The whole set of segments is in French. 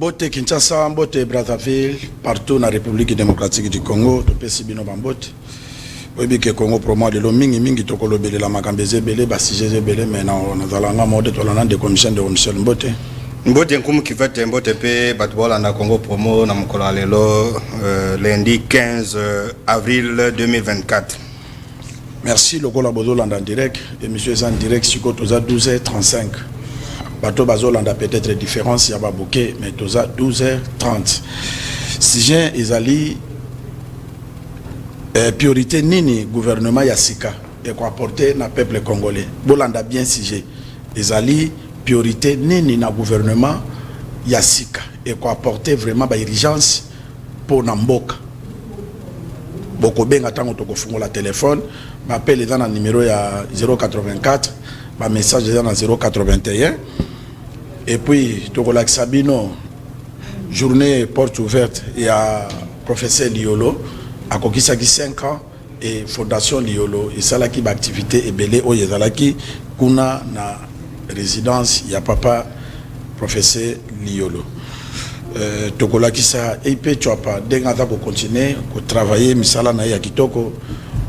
Mbote Kinshasa, Mbote Brazzaville, partout dans la République démocratique du Congo, tout pays bino bambote. Oui, que Congo promo de l'omingi mingi tokolo belé la makambeze belé, basijeze belé, mais non, nous allons en mode tolana de commission de Michel Mbote. Mbote nkumu kifete Mbote pe batbola na Congo promo na mukolo lelo lundi 15 avril 2024. Merci le collaborateur en direct, émission est en direct sur Toza 12h35. Bateau Bazolanda peut-être différence, il y a pas bouquet, mais Toza 12h30. Si j'ai Ezali priorité nini gouvernement Yassika et quoi apporter na peuple congolais. Bolanda bien si j'ai Ezali priorité nini na gouvernement Yassika et quoi apporter vraiment ba urgence pour Namboka. Boko benga tango toko fungola téléphone, m'appelle dans le numéro ya 084, ma message dans le 081. Et puis tokola Sabino journée porte ouverte, il y a professeur Liolo à Kokisaki 5 ans et fondation Liolo et ça là qui activité et belé au yezalaki kuna na résidence il y a papa professeur Liolo. Tokola kisa et puis tu as pas d'engata pour continuer pour travailler misala na ya kitoko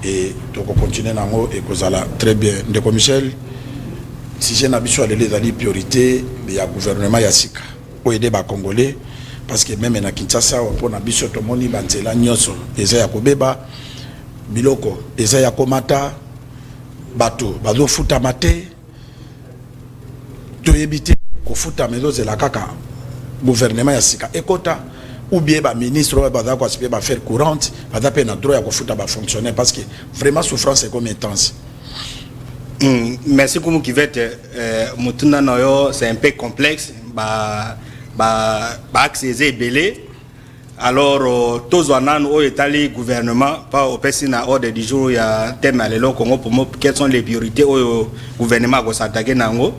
et toko continuer nango et kozala très bien ndeko Michel si j'ai n'habitué à les aller priorité il y a gouvernement Yassika pour aider ba congolais parce que même na Kinshasa pour na biso to moni banzela nyoso eza ya kobeba biloko eza ya komata bato bazo futa mate to ebité ko futa mezo zela kaka gouvernement Yassika ekota ou bien ba ministre ba za ko aspect ba faire courante ba za pe na droit ya ko futa ba fonctionner parce que vraiment souffrance est comme intense. Merci comme qui va être mutuna noyo c'est un peu complexe ba accès belé alors tous wanan au état gouvernement pas au persina ordre du jour il y a thème à l'élo Congo pour quelles sont les priorités au gouvernement ko s'attaquer nango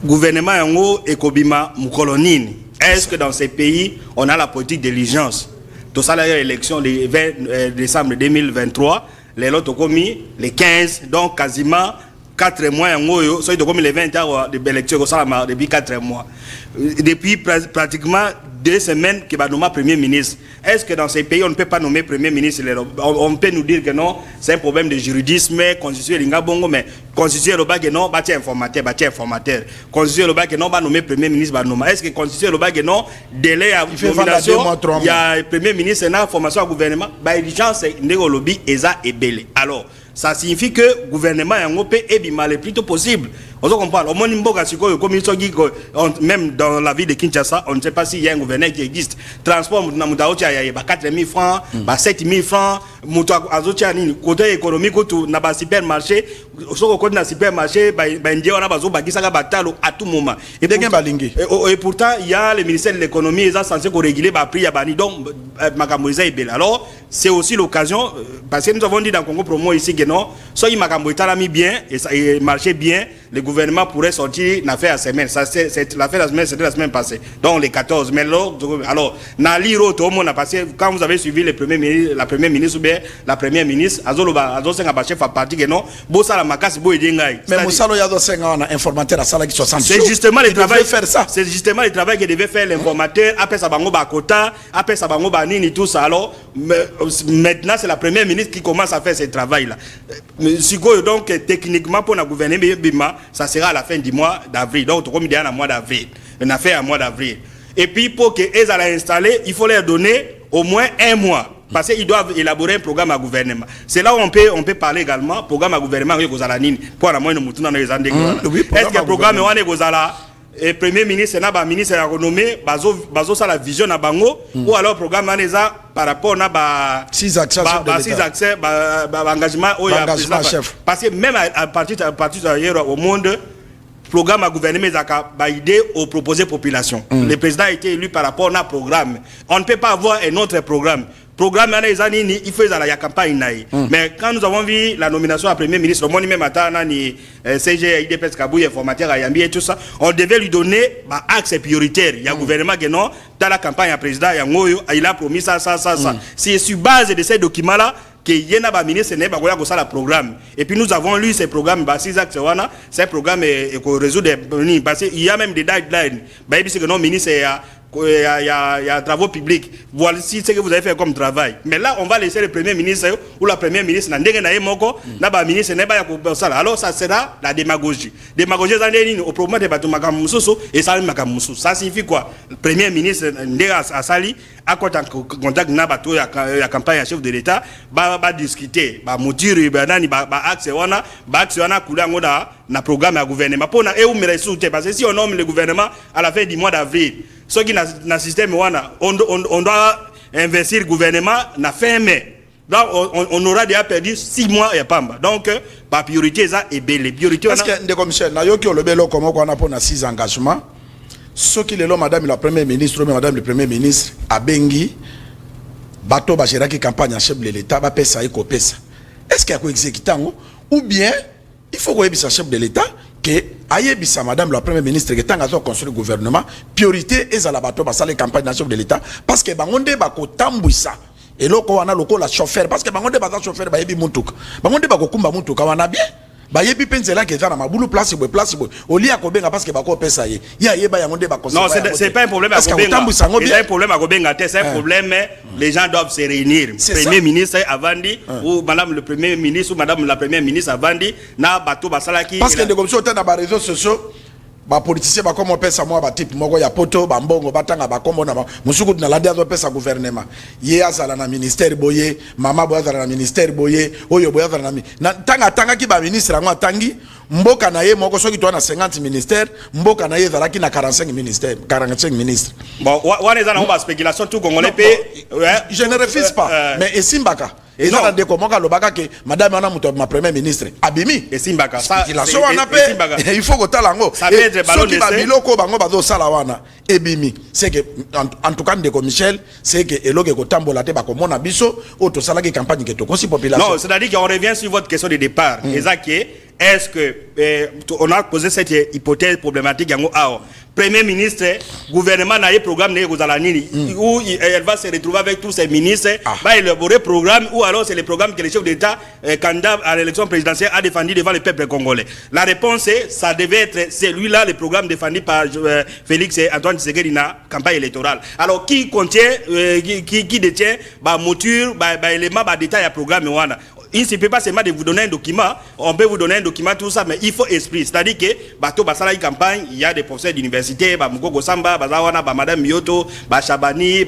gouvernement yango ekobima mukolonini. Est-ce que dans ces pays on a la politique de l'urgence? Tout ça là élection le 20 décembre 2023 les lots commis les 15 donc quasiment 4 mois yango so to commis les 20 heures de élection ça depuis 4 mois depuis pratiquement 2 semaines que va nommer premier ministre. Est-ce que dans ces pays on ne peut pas nommer premier ministre? On peut nous dire que non, c'est un problème de juridisme, constituer l'inga bongo, mais constituer le bague non, bâtir informateur. Constituer le bague non, va nommer premier ministre, va nommer. Est-ce que constituer le bague non, délai à nomination, il y a premier ministre, il y a formation au gouvernement, bah urgence, négo lobby, eza et belé. Alors, ça signifie que le gouvernement est en paix et bien le plus tôt possible. On comprend. Au moins, même dans la ville de Kinshasa, on ne sait pas s'il y a un gouverneur qui existe. Transport, il y a 4 000 francs, 7 000 francs. Côté économique, il y a un supermarché. Côté un supermarché, il y a à tout moment. Et pourtant, il y a le ministère de l'économie, ils sont censés réguler le prix. Donc, alors, c'est aussi l'occasion, parce que nous avons dit dans le Congo Promo ici que non, soit il m'a mis bien et marché bien, le gouvernement pourrait sortir l'affaire à semaine. Ça, c'est l'affaire la semaine, c'était la semaine passée. Donc les 14. Mais alors, Naliro, tout le monde a passé, quand vous avez suivi le premier ministre, la première ministre ou bien la première ministre, Azo Senga Baché fait partie que non, Bossa la Makasi Bo Edengai. Mais Moussalo Yado Senga, on a informateur à Sala qui 60 jours. C'est justement le travail faire ça. C'est justement le travail que devait faire l'informateur, après Sabango Bakota, après Sabango Banini, tout ça. Alors, maintenant, c'est la première ministre qui commence à faire ce travail-là. Donc, techniquement, pour la gouverner, ça sera à la fin du mois d'avril. Donc, comme il y a un mois d'avril, on a fait un mois d'avril. Et puis, pour qu'ils aient installé, il faut leur donner au moins 1 mois. Parce qu'ils doivent élaborer un programme à gouvernement. C'est là où on peut parler également, programme à gouvernement, pour la moyenne de Moutuna. Est-ce que le programme est et premier ministre, ministre a renommé, bazo ça la vision à Bango, ou alors programme par rapport à 6 accès, engagement chef. Parce que même à partir d'ailleurs au monde, programme à gouvernement a idée aux proposées population. Le président a été élu par rapport à un programme. On ne peut pas avoir un autre programme. Programme il faut la campagne. Mais quand nous avons vu la nomination à premier ministre, le monde même CG, IDPS Kabouye, informateur Ayambi et tout ça, on devait lui donner axe prioritaire. Il y a un gouvernement qui non, dans la campagne à président, il a promis ça. C'est sur base de ces documents-là que yena ba ministre ne ba koya ko sala programme et puis nous avons lu ces programmes ba six axes wana c'est programme et ko résoudre parce qu'il y a même des deadlines ba yebi que non ministre il y a travaux publics. Voici ce que vous avez fait comme travail. Mais là, on va laisser le premier ministre ou la première ministre. Alors, ça sera la démagogie. Démagogie, au problème de et ça signifie quoi? Le premier ministre a sali, à contact la campagne à chef de l'État, va discuter, va moutir, va axe, na programme à gouvernement. Parce que si on nomme le gouvernement à la fin du mois d'avril, ceux qui na système on doit investir le gouvernement na fin mai. Donc on aura déjà perdu 6 mois et pamba. Donc la priorité ça est belle. Priorité parce que de commissaire na yo ki le belo comment on a pour 6 engagements. Ceux qui le madame la première ministre ou madame le premier ministre a bengi bateau ba gérer qui campagne en chef de l'État ba pesa eko pesa. Est-ce qu'il y a quoi exécutant ou bien il faut qu'on ait un chef de l'État que ayebisa madame la première ministre qui tanga construire le gouvernement priorité est à la bateau parce les campagnes de chef de l'État parce que bangonde ba ko tambwisa et loko wana loko la chauffeur parce que bangonde ba chauffeur ba yebi mutuka bangonde ba ko kumba mutuka wana bien ba yebi pensela que na mabulu place boy oli akobenga parce que ba ko pesa ye ya yeba yangonde ba non c'est pas un problème à kobenga c'est un problème à kobenga c'est un problème les gens doivent se réunir premier ministre avandi ou madame le premier ministre ou madame la première ministre avandi na bato basalaki parce que de comme ça na ba réseaux sociaux ba politicien ba comme pesa moi ba type moko ya poto ba mbongo batanga ba kombo na musuku na landi azo pesa gouvernement ye azala na ministère boye mama boye azala na ministère boye oyo boye azala na tanga ki ba ministre ngo atangi mboka na ye moko soki to na 50 ministères mboka na ye zalaki na 45 ministères 45 ministres bon wana eza na ba spéculation tout congolais pe je ne refuse pas mais esimbaka et non de comment lobaka que madame ana muto ma premier ministre abimi esimbaka ça il a so wana pe il faut que talango ça peut être ballon de biloko bango bazo sala wana ebimi c'est que en tout cas de Michel c'est que eloke ko tambola te ba ko mona biso o to sala ki campagne que to konsi population non c'est-à-dire qu'on revient sur votre question de départ est-ce que on a posé cette hypothèse problématique yango premier ministre gouvernement na programme né où elle va se retrouver avec tous ses ministres va élaborer programme ou alors c'est le programme que le chef d'État candidat à l'élection présidentielle a défendu devant le peuple congolais. La réponse est ça devait être celui-là le programme défendu par Félix et Antoine Tshisekedi na campagne électorale. Alors qui contient qui détient mouture élément détail à programme wana. Il ne suffit pas seulement de vous donner un document, on peut vous donner un document, tout ça, mais il faut esprit. C'est-à-dire que, bateau basala campagne, il y a des professeurs d'université, Mougogo Samba, Bazawana, Madame Mioto, Chabani,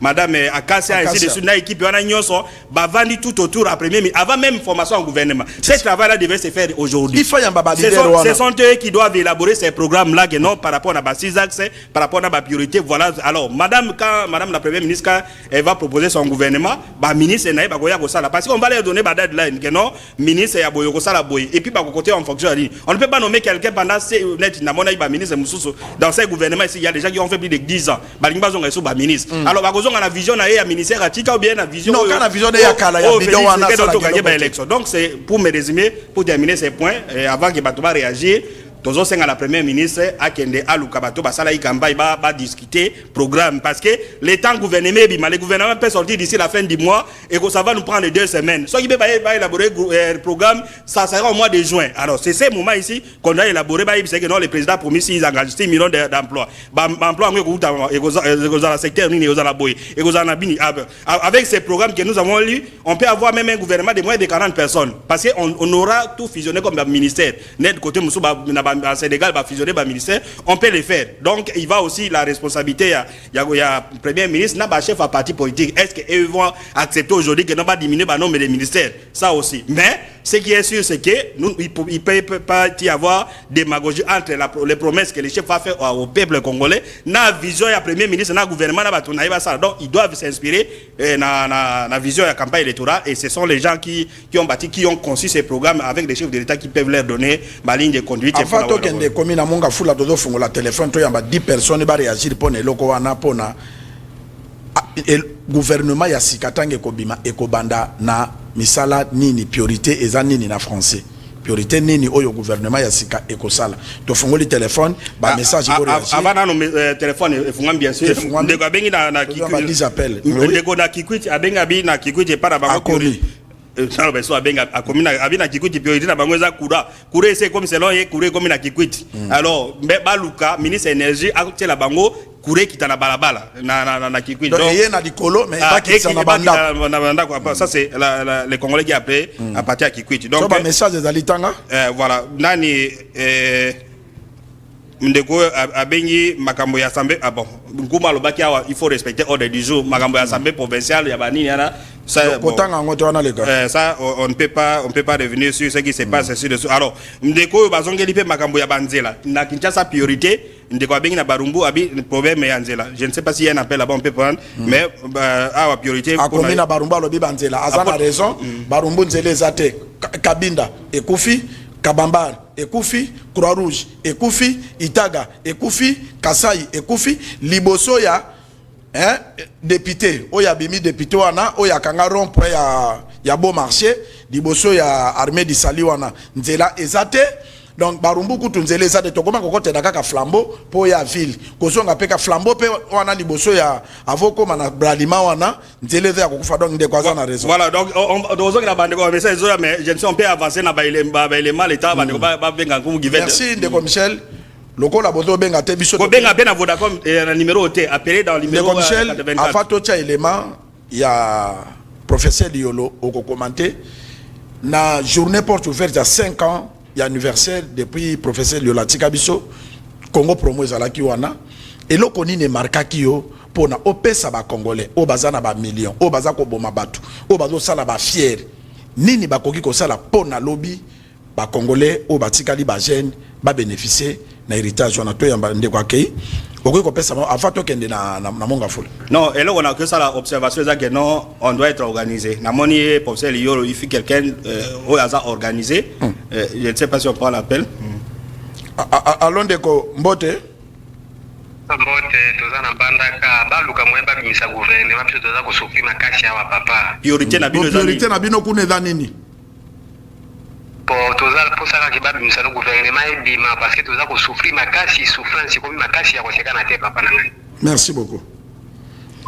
Madame Akassia, ainsi de suite, une équipe, vandi tout autour après même, avant même formation en gouvernement. Ce travail-là devait se faire aujourd'hui. Ce sont eux qui doivent élaborer ces programmes-là, que non, par rapport à ma 6 axes, par rapport à ma priorité. Voilà. Alors, Madame la Première ministre, quand elle va proposer son gouvernement, ministre, parce qu'on va leur donner des deadlines que non ministre ya boyoko sala boy et puis par côté en fonction on ne peut pas nommer quelqu'un pendant net na mona ba ministre mususu dans ce gouvernement ici il y a des gens qui ont fait plus de 10 ans balinga zonga so ba ministre alors ba kozonga na vision na ya ministère atika ou bien na vision non quand la vision ya kala ya bidon wana sala élection donc c'est pour me résumer pour terminer ces points avant que Batoba réagir tous à la première ministre à Kende Alukabato basala campagne va discuter programme parce que les temps gouvernement le gouvernement peut sortir d'ici la fin du mois et que ça va nous prendre 2 semaines. Soit il va élaborer programme ça sera au mois de juin. Alors c'est ce moment ici qu'on a élaboré c'est que non le président a promis 6 engagés 6 millions d'emplois. Emploi et dans le secteur ni aux boy et avec ces programmes que nous avons lus, on peut avoir même un gouvernement de moins de 40 personnes parce qu'on aura tout fusionné comme un ministère. Net côté Moussouba à Sénégal va fusionner le ministère, on peut le faire. Donc il va aussi la responsabilité il y a premier ministre n'a pas chef à parti politique. Est-ce qu'ils vont accepter aujourd'hui que n'a pas diminuer le nombre des ministères? Ça aussi. Mais ce qui est sûr c'est que nous il peut pas y avoir démagogie entre les promesses que les chefs va faire au peuple congolais. Na vision ya premier ministre na gouvernement na batuna va ça. Donc ils doivent s'inspirer na vision ya campagne électorale et ce sont les gens qui ont bâti qui ont conçu ces programmes avec des chefs de l'État qui peuvent leur donner ma ligne de conduite. Kende komi na monga fula dozo fungola téléphone to yamba 10 personnes ba réagir pona eloko wana pona gouvernement ya sikatange kobima ekobanda na misala nini priorité eza nini na français priorité nini oyo gouvernement ya sika ekosala to fongoli téléphone ba message ko réagir avant na téléphone efungam bien sûr ndeko abengi na Kikwit 10 appels ndeko na Kikwit abenga bi na Kikwit para ba ko ça le beso abenga akomi na Kikwit priorité na bango za kura ese comme selon ye kura comme na Kikwit alors baluka ministre énergie akoti la bango kure kita na balabala na Kikwit donc il y a likolo mais pas qui na banda quoi ça c'est les Congolais qui appellent à partir à Kikwit donc so message des alitanga voilà nani ndeko abengi makambo ya assemblée bon nguma lobaki awa il faut respecter ordre du jour makambo ya assemblée provinciale ya banini yana ça ça on ne peut pas revenir sur ce qui se passe sur dessous alors ndeko bazongeli pe makambo ya banzela na Kinshasa priorité ndeko abengi na Barumbu abi problème ya nzela je ne sais pas si y a un appel là-bas on peut prendre mais awa priorité akomi na Barumbu alobi banzela azana raison Barumbu nzela ezate Kabinda ekufi Kabambar ekufi, Croix-Rouge ekufi, Itaga ekufi, Kasai ekufi, liboso ya député, oya bimi député wana, oya kanga rond-point ya beau marché, liboso ya armée di Sali wana, nzela ezate. Donc Barumbu kutu nzela ezate tokoma kokote daka flambeau po ya ville. Kozonga peka flambeau pe wana liboso ya avoko mana bralima wana nzela ezate kokufa donc ndeko azana raison. Voilà donc on na bande ko message zo mais je ne sais on peut avancer na ba élément l'état bande ko ba benga ko given. Merci ndeko Michel. Lokola bozo benga te biso ko benga be na Vodacom na numéro T appelé dans le numéro ndeko Michel afato cha élément ya professeur Liolo oko commenter na journée porte ouverte à 5 ans. Il y a anniversaire depuis professeur Liolatika biso Congo promo ezalaki wana et lo koni ne marquaki yo pona opesa ba congolais o bazana ba millions o bazako boma batu o bazo sala ba fier nini bakoki ko sala pona lobby ba congolais o batikali ba jeune ba bénéficier na héritage wana to yamba ndeko akei okoki ko pesa avant to kende na monga fula non et là on a que ça la observation ça que non on doit être organisé na moni professeur Liolo il faut quelqu'un au hasard organisé je ne sais pas si on prend l'appel allons ndeko Mbote tozana bandaka baluka moyeba bimisa gouvernement biso toza ko supprima kashi ya papa priorité na bino kuna za nini pour tozala posaka ke babimisa no gouvernement ebima parce que toza ko supprima kashi souffrance ko bima kashi ya ko sekana te papa nanga. Merci beaucoup.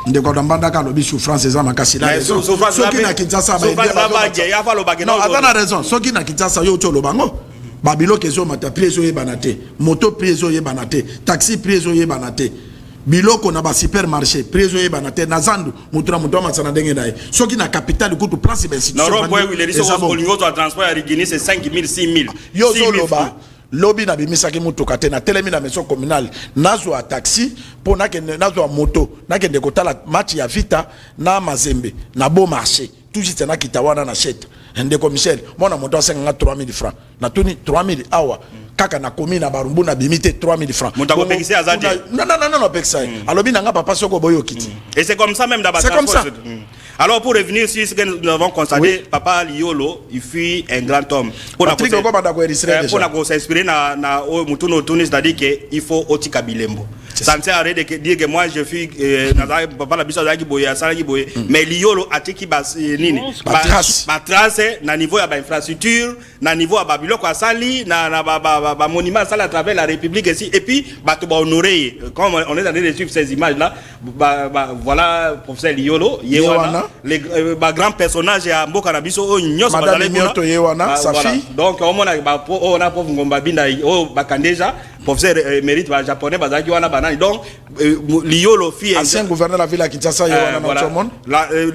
Ndeko dambandaka lobi souffrance eza makasi la raison soki na Kinshasa ba non azana raison soki na Kinshasa yo tolo bango babilo kezo mata prix oye banate moto prix oye banate taxi prix oye banate biloko na ba supermarché prix oye banate na zandu mutura muto matsana ndenge naye soki na capitale kutu place ben situation non robo il est dit au lingo de transport à Guinée c'est 5000 6000 yo zoloba lobby na bimisaki mutuka te na telemi na maison communale nazo a taxi pour na kende nazo a moto na kende kotala match ya Vita na Mazembe na beau marché tout juste na kitawana na chete ndeko Michel mona moto asenga 3000 francs na tuni 3000 awa kaka na komi na Barumbu na bimite 3000 francs moto ko pekisa azadi non pekisa alobi nanga papa soko boyo kiti et c'est comme ça même dans c'est comme ça. Alors pour revenir sur ce que nous avons constaté, oui. Papa Liolo, il fut un grand homme. Pour s'inspirer na mutuno tunis, c'est-à-dire qu'il faut oti kabilembo. Ça ne sert à rien de dire que moi je suis papa la biso zaki boya salaki boye, mais Liolo a tiki nini ba trace na niveau ya ba infrastructure, na niveau ya ba biloko asali, na ba monument sala à travers la République ici et puis ba to ba honorer comme on est en train de suivre ces images là, voilà professeur Liolo, Yewana les grands personnages à Mboka na biso nyos Madame Mioto Yewana sa fille donc on a pauvre Ngomba Binda Bakandeja professeur mérite ba japonais bazaki wana banani donc Liolo fille ancien gouverneur de la ville à Kinshasa Yewana na tout le monde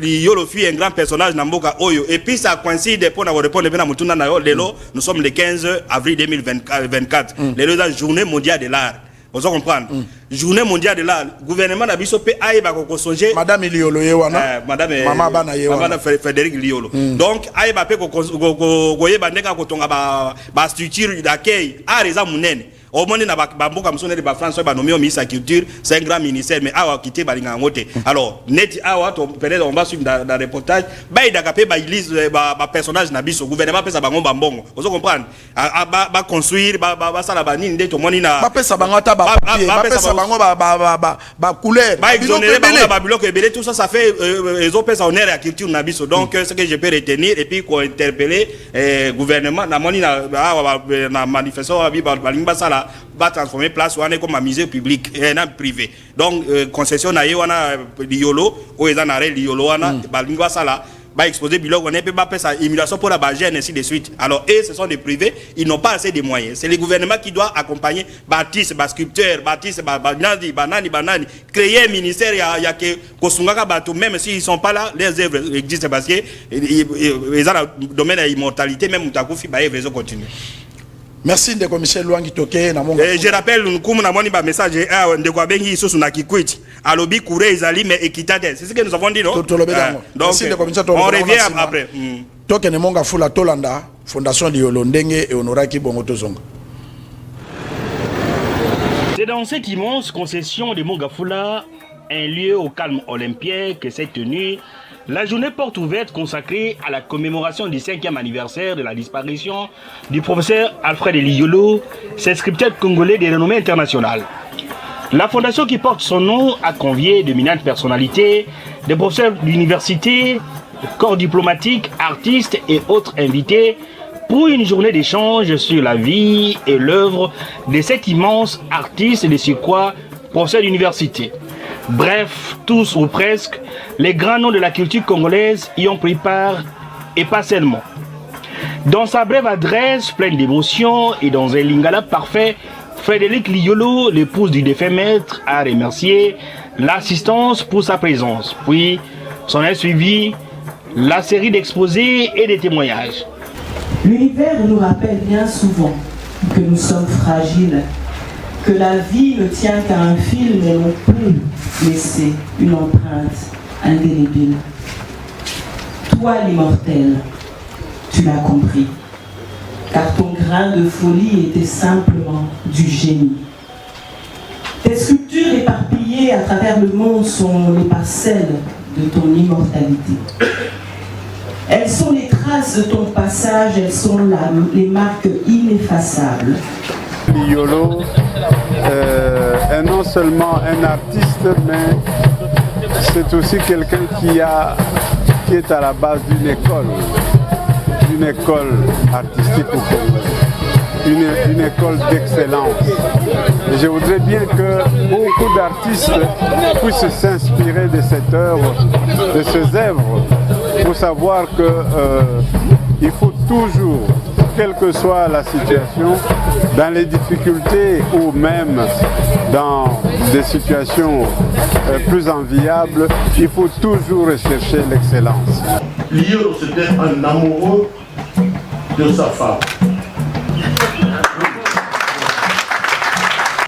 Liolo fille un grand personnage na Mboka oyo et puis ça coïncide pour répondre bien à mutuna na yo lelo nous sommes le 15 avril 2024 lelo la journée mondiale de l'art. Vous comprenez? Journée mondiale de l'art. Gouvernement n'a pas pu aïe ba ko songer. Madame Liolo Yewana. Madame Maman Bana Yewana. Madame Frédéric Liolo. Donc aïe ba pe ko yeba ndeka ko tonga ba structure d'accueil a raison munene. au monde na bambo comme sonné de France ba nommé au ministre de la culture, c'est un grand ministère mais awa quitter balinga ngote. Alors net awa peut-être on va suivre dans reportage, ba idakapé ba église ba personnage na biso gouvernement pesa bango bambongo. Vous comprenez? Ba construire ba sala ba nini to moni na ba pesa bango ta ba pesa bango ba couleur. Ba exonérer bango ba bloc ebele tout ça ça fait les autres pesa honneur à la culture na biso. Donc ce que je peux retenir et puis qu'on interpeller gouvernement na moni na manifestation balinga sala va transformer place ou comme un musée public et non privé. Donc concession na wana liolo ou eza na liolo wana balinga sala va exposer bilog on est pas ça immigration pour la bagène ainsi de suite. Alors et ce sont des privés, ils n'ont pas assez de moyens. C'est le gouvernement qui doit accompagner bâtisseurs, sculpteurs, bâtisseurs, banani, créer un ministère il y a que kosungaka bato même s'ils sont pas là, les œuvres existent parce que ils ont le domaine de l'immortalité même utakufi ba œuvres continuent. Merci de commissaire Luangi Toke na monga. Je rappelle nous na moni ba message de kwa bengi sosu na kikwiti. Alobi couré ezali mais équité. C'est ce que nous avons dit non? Donc on revient après. Toke ne monga fula tolanda fondation Liolo ndenge et honoraki bongo tozonga. C'est dans cette immense concession de Mongafula, un lieu au calme olympien que s'est tenue la journée porte ouverte consacrée à la commémoration du 5e anniversaire de la disparition du professeur Alfred Liolo, cet scripteur congolais de renommée internationale. La fondation qui porte son nom a convié d'éminentes personnalités, des professeurs d'université, corps diplomatiques, artistes et autres invités pour une journée d'échange sur la vie et l'œuvre de cet immense artiste de surcroît professeur d'université. Bref, tous ou presque, les grands noms de la culture congolaise y ont pris part et pas seulement. Dans sa brève adresse pleine d'émotions et dans un lingala parfait, Frédéric Liolo, l'épouse du défunt maître, a remercié l'assistance pour sa présence. Puis, s'en est suivi la série d'exposés et de témoignages. L'univers nous rappelle bien souvent que nous sommes fragiles, que la vie ne tient qu'à un fil, mais on peut laisser une empreinte indélébile. Toi, l'immortel, tu l'as compris, car ton grain de folie était simplement du génie. Tes sculptures éparpillées à travers le monde sont les parcelles de ton immortalité. Elles sont les traces de ton passage, elles sont les marques ineffaçables. Liolo est non seulement un artiste, mais c'est aussi quelqu'un qui est à la base d'une école artistique au Congo, une école d'excellence. Et je voudrais bien que beaucoup d'artistes puissent s'inspirer de cette œuvre, de ces œuvres, pour savoir qu'il faut toujours, quelle que soit la situation, dans les difficultés ou même dans des situations plus enviables, il faut toujours rechercher l'excellence. Liolo, c'était un amoureux de sa femme.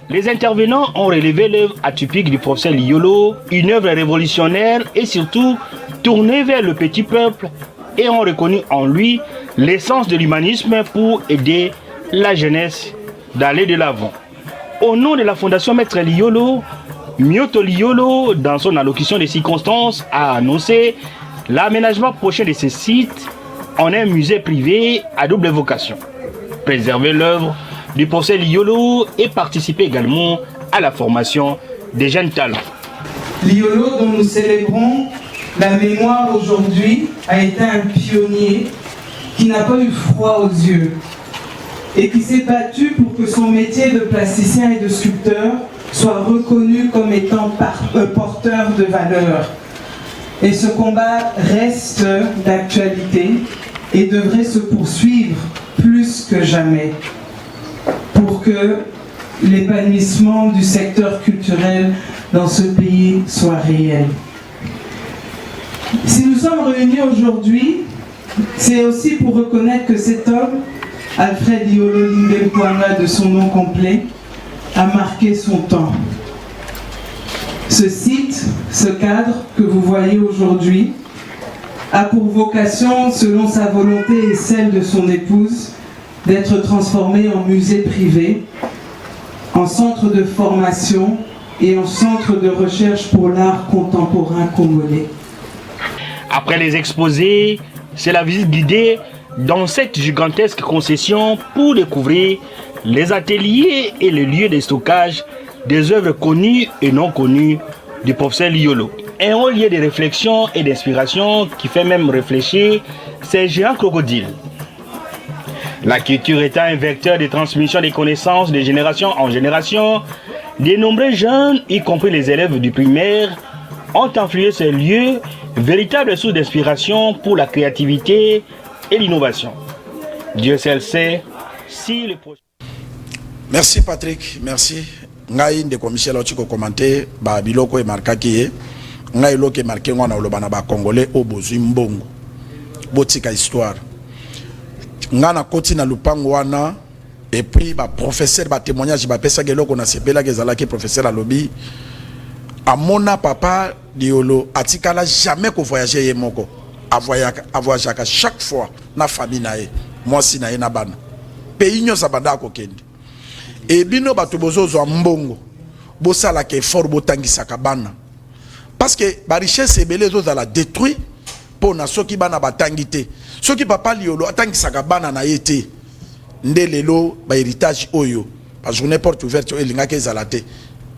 Les intervenants ont relevé l'œuvre atypique du professeur Liolo, une œuvre révolutionnaire et surtout tournée vers le petit peuple, et ont reconnu en lui l'essence de l'humanisme pour aider la jeunesse d'aller de l'avant. Au nom de la Fondation Maître Liolo, Myoto Liolo, dans son allocution des circonstances, a annoncé l'aménagement prochain de ce site en un musée privé à double vocation. Préserver l'œuvre du professeur Liolo et participer également à la formation des jeunes talents. Liolo, dont nous célébrons la mémoire aujourd'hui, a été un pionnier qui n'a pas eu froid aux yeux et qui s'est battu pour que son métier de plasticien et de sculpteur soit reconnu comme étant porteur de valeur. Et ce combat reste d'actualité et devrait se poursuivre plus que jamais pour que l'épanouissement du secteur culturel dans ce pays soit réel. Si nous sommes réunis aujourd'hui, c'est aussi pour reconnaître que cet homme, Alfred Liolo Limbempoanga de son nom complet, a marqué son temps. Ce site, ce cadre que vous voyez aujourd'hui, a pour vocation, selon sa volonté et celle de son épouse, d'être transformé en musée privé en centre de formation et en centre de recherche pour l'art contemporain congolais. Après les exposés, c'est la visite guidée dans cette gigantesque concession pour découvrir les ateliers et les lieux de stockage des œuvres connues et non connues du professeur Liolo. Un haut lieu de réflexion et d'inspiration qui fait même réfléchir ces géants crocodiles. La culture étant un vecteur de transmission des connaissances de génération en génération, de nombreux jeunes, y compris les élèves du primaire, ont influé ces lieux, véritables sources d'inspiration pour la créativité et l'innovation. Dieu seul sait si le prochain... Merci Patrick, merci. Ngai ndeko Michel otiko commenter ba biloko e marquaki ye. Ngai loke marqué ngwana olobana ba congolais obozwi mbongo. Botika histoire. Ngana koti na lupango wana et puis ba professeur ba témoignage ba pesa geloko na sepela kezala ki professeur alobi amona papa Liolo atikala jamais ko voyager ye moko. Avoyaka chaque fois na famille na ye. Moi si na ye na bana. Pays nyosa banda ko kende. Et bino bato bozozo mbongo bosala ke fort botangisa kabana parce que ba richesse ebele zoza la détruit pour na soki bana batangité soki papa Liolo atangisa kabana na yete ndelelo ba héritage oyo ba journée porte ouverte elinga ke zalate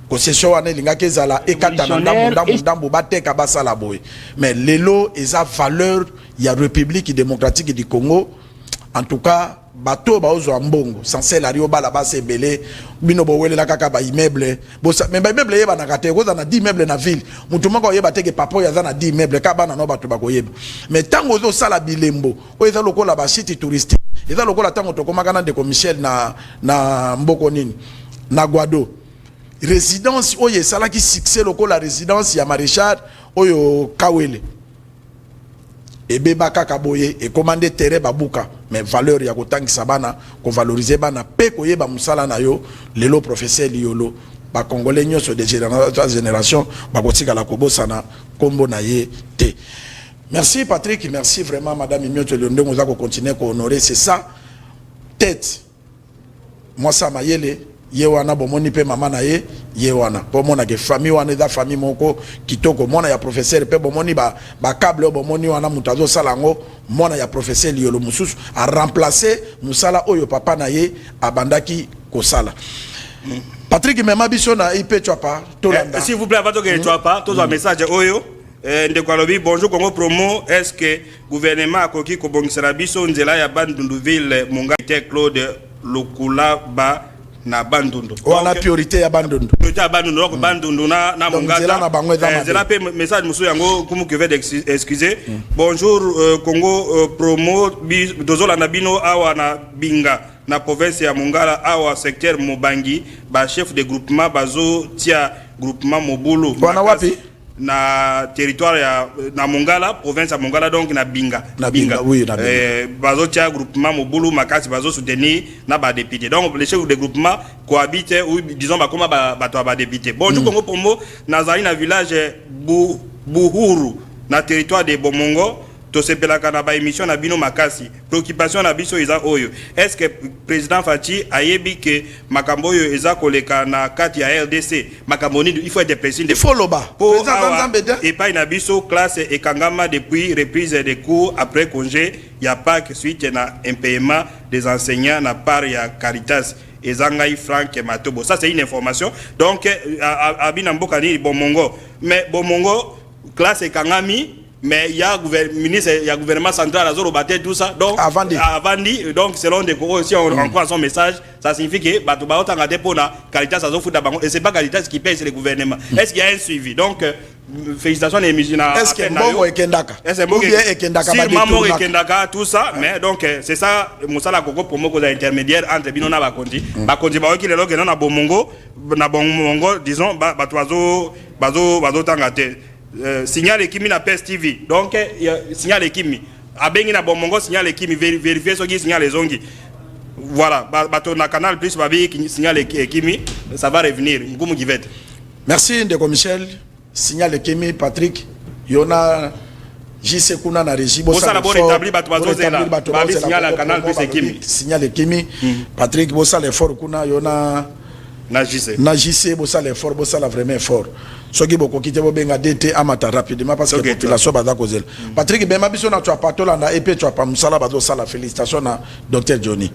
concession wana elinga ke zala ekata na ndambo bateka basala boy mais lelo eza valeur ya République démocratique du Congo en tout cas bateau ba ozo mbongo sans la rio bala base belé bino bo wele la kaka ba immeuble bosa mais ba immeuble yeba na kate koza na 10 immeuble na ville mutu moko yeba teke papa ya za na 10 immeuble ka bana no bato ba koyeba mais tango ozo sala bilembo o eza lokola ba site touristique eza lokola tango to komaka na ndeko Michel na mboko nini na Guado résidence oyo sala ki succès lokola résidence ya Maréchal oyo Kawele et beba kaka boye et commander terrain babuka mais valeur ya kotangisa bana ko valoriser bana pe ko yeba musala na yo lelo professeur Liolo ba congolais nyoso de génération ba kotika la kobosana kombo na ye te. Merci Patrick, merci vraiment madame Imioto Leonde ngoza ko continuer ko honorer c'est ça tête moi ça mayele yewana bomoni pe mama na ye yewana bomona ke famille wana da famille moko kitoko mona ya professeur pe bomoni ba câble bomoni wana mutazo salango mona ya professeur Liolo mususu a remplacer musala oyo papa na ye abandaki kosala. Patrick mema biso na ipe chapa tolanda s'il vous plaît avant que tu pas tous un message oyo ndeko alobi bonjour Congo promo est-ce que gouvernement akoki ko bongisela biso nzela ya Bandunduville Munga Claude Lokula ba na Bandundu. On a priorité à Bandundu. Priorité à Bandundu. Donc Bandundu na Mongata. Zela pe message musu yango kumu que veut excuser. Bonjour Congo promo dozola na bino awa na Binga na province ya Mongala awa secteur Mobangi ba chef de groupement bazo tia groupement Mobulu. Wana wapi? Na territoire ya na Mongala province ya Mongala donc na Binga oui na Binga bazo tia groupement Mobulu makasi bazo soutenir na ba député donc les chefs de groupement cohabitent ou disons ba koma bato ba député bonjour Congo promo nazali na village Buhuru na territoire de Bomongo to sepelaka na ba émission na bino makasi préoccupation na biso eza oyo est-ce que président Fachi ayebi que makambo oyo eza koleka na kati ya RDC makambo ni il faut être précis il faut loba président Nzambeda et pas na biso classe et kangama depuis reprise des cours après congé ya Pâques suite na impayement des enseignants na part ya Caritas ezangai Frank Matobo ça c'est une information donc abina mboka ni Bomongo mais Bomongo classe et kangami mais il y a ministre, il y a gouvernement central à Zorobaté tout ça donc Avandi donc selon des si on croit son message ça signifie que bato ba otanga te pona Caritas azo futa bango et c'est pas Caritas qui paye c'est le gouvernement est-ce qu'il y a un suivi donc félicitations les musiciens est-ce que Mbongo ekendaka si Maman ekendaka tout ça mais donc c'est ça Moussala Koko promo cause intermédiaire entre bino na bakonzi bakonzi ba okile loke na Bomongo disons bato tanga te signal Ekimi na PES TV donc signal Ekimi abengi na Bomongo signal Ekimi vérifier ce qui signal les ongi voilà bato na canal plus babi signal Ekimi ça va revenir ngumu givet. Merci ndeko Michel signal Ekimi Patrick yona JC kuna na régie bossa la bonne établi bato bazozela babi signal canal plus Ekimi signal Ekimi Patrick bossa l'effort kuna yona Nagissé, bossa l'effort, bossa la vraiment effort. Ce qui beaucoup quitter benga DT amata rapidement parce que la population bada kozel. Patrick Bema biso na tu as patola na EP tu as pas musala bado sala félicitations à Dr Johnny.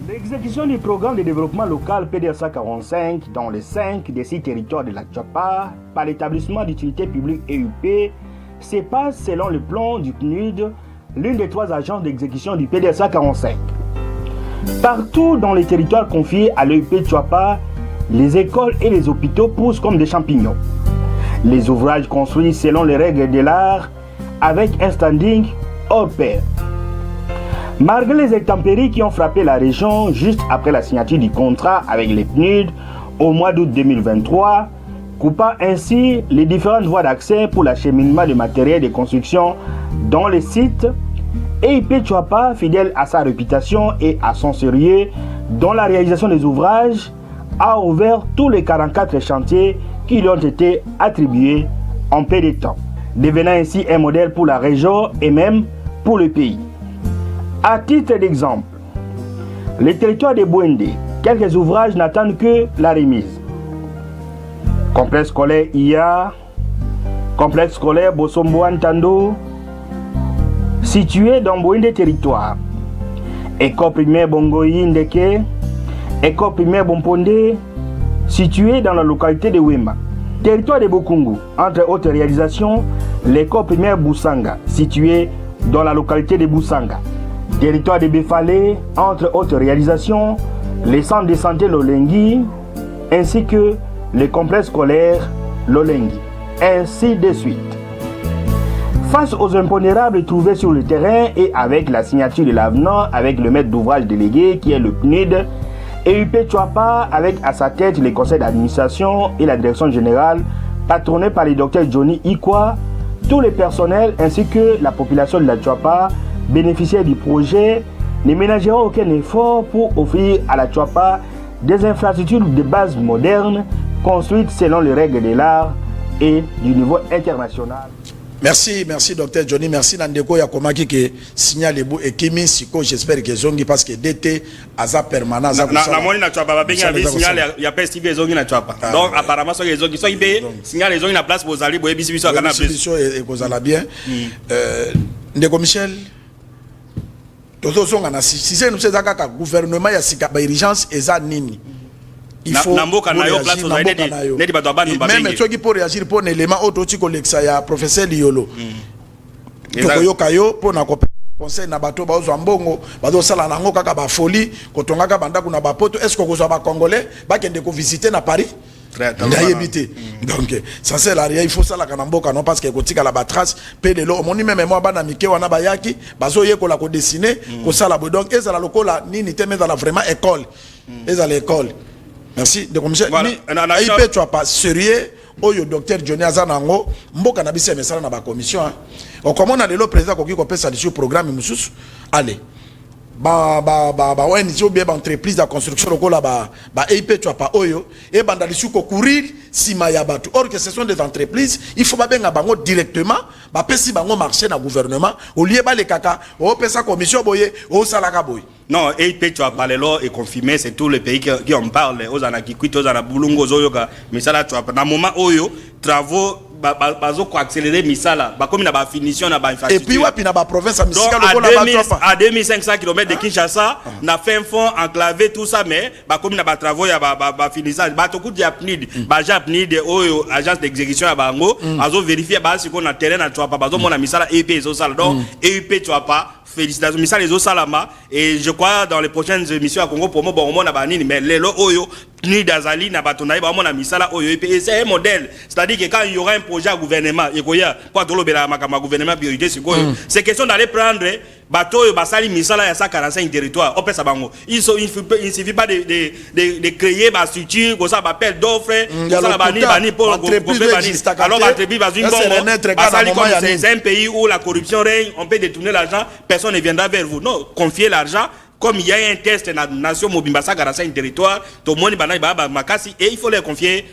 L'exécution du programme de développement local PDSA 45 dans les 5 des 6 territoires de la Tchapa par l'établissement d'utilité publique EUP se passe selon le plan du PNUD, l'une des 3 agences d'exécution du PDSA 45. Partout dans les territoires confiés à l'EUP Tchapa, les écoles et les hôpitaux poussent comme des champignons. Les ouvrages construits selon les règles de l'art avec un standing hors pair. Malgré les intempéries qui ont frappé la région juste après la signature du contrat avec les PNUD au mois d'août 2023, coupant ainsi les différentes voies d'accès pour l'acheminement de matériel de construction dans les sites, EIP Tchapa, fidèle à sa réputation et à son sérieux dans la réalisation des ouvrages, a ouvert tous les 44 chantiers qui lui ont été attribués en peu de temps, devenant ainsi un modèle pour la région et même pour le pays. À titre d'exemple, le territoire de Bouende, quelques ouvrages n'attendent que la remise. Complexe scolaire IA, complexe scolaire Bosombo Antando, situé dans Bouende territoire. École primaire Bongoyi Ndeke, école primaire Bomponde, située dans la localité de Wema. Territoire de Bokungu, entre autres réalisations, l'école primaire Boussanga, située dans la localité de Boussanga. Territoire de Befale, entre autres réalisations, les centres de santé Lolengi, ainsi que les complexes scolaires Lolengi, ainsi de suite. Face aux impondérables trouvés sur le terrain et avec la signature de l'avenant avec le maître d'ouvrage délégué qui est le PNUD, EUP Tchapa avec à sa tête les conseils d'administration et la direction générale patronnée par le docteur Johnny Ikwa, tous les personnels ainsi que la population de la Tchapa bénéficiaires du projet ne ménageront aucun effort pour offrir à la Tchapa des infrastructures de base modernes construites selon les règles de l'art et du niveau international. Merci, merci Dr Johnny, merci Nandeko Yakomaki qui signale les bouts et Kimi Siko, j'espère que Zongi parce que DT Aza permanent. La monnaie n'a pas bien signal, il y a pas Steve Zongi n'a pas. Donc apparemment soit les Zongi soit il signale les Zongi la place pour aller pour BCB sur Canal Plus. Et Kozala bien. Ndeko Michel. Si c'est nous le gouvernement, il y a une urgence et ça nini. Il faut même ceux qui peuvent réagir pour un élément autotique ya professeur Liolo. Tokoyokayo pour na conseil na bato ba ozambongo bazo sala nango kaka ba folie kotongaka banda kuna ba poto est-ce que ko ba congolais ba kende ko visiter na Paris. Donc ça c'est la il faut ça la kanamboka non parce que kotika la batrace pe de lo moni même moi bana mike wana bayaki bazo yeko la ko dessiner ko sala donc eza la lokola nini te dans la vraiment école eza l'école. Merci de comme voilà. IP tu as pas sérieux oyo docteur Johnny Azanango mboka na bise mesala na ba commission on comment on a le président ko ko pesa sur programme mususu allez ONG bien entreprise de construction lokola ba IP tu as pas oyo et banda lisu ko courir sima ya batu or que ce sont des entreprises il faut ba benga bango directement ba pesi bango marché na gouvernement au lieu ba le kaka o pesa commission boye o salaka boye. Non, EIP tu as parlé là et confirmé, c'est tous les pays qui en parlent, aux Anakikuit, aux Anabulungo, aux Oyoka, mais ça là tu as dans le moment Oyo, travaux, bazo ko accélérer misala, ba comme na ba finition na ba infrastructure. Et puis wapi na ba province à 2500 km de Kinshasa, na fin fond enclavé tout ça mais ba comme na ba travaux ya ba finissage, ba to coup de PNID, ba JAPNID Oyo agence d'exécution ya bango, azo vérifier ba si qu'on a terrain na tu as pas bazo mon misala EIP zo sala. Donc EIP tu as pas félicitations misala les salama et je crois dans les prochaines émissions à Congo pour moi bon on a banini mais les lo Oyo ni d'Azali na batonaï ba mon misala Oyo EIP c'est un modèle, c'est-à-dire que quand il y aura un projet à gouvernement et koya pour tolobela makama gouvernement priorité c'est question d'aller prendre bateau et basali misala ya 145 territoires on peut ça bango il suffit pas de créer ba structure comme ça appel d'offres ça la bani pour alors l'entreprise va une bonne c'est un pays où la corruption règne on peut détourner l'argent personne ne viendra vers vous non confier l'argent comme il y a un test dans la nation Mobimba 45 territoires, tout le monde est makasi et il faut les confier.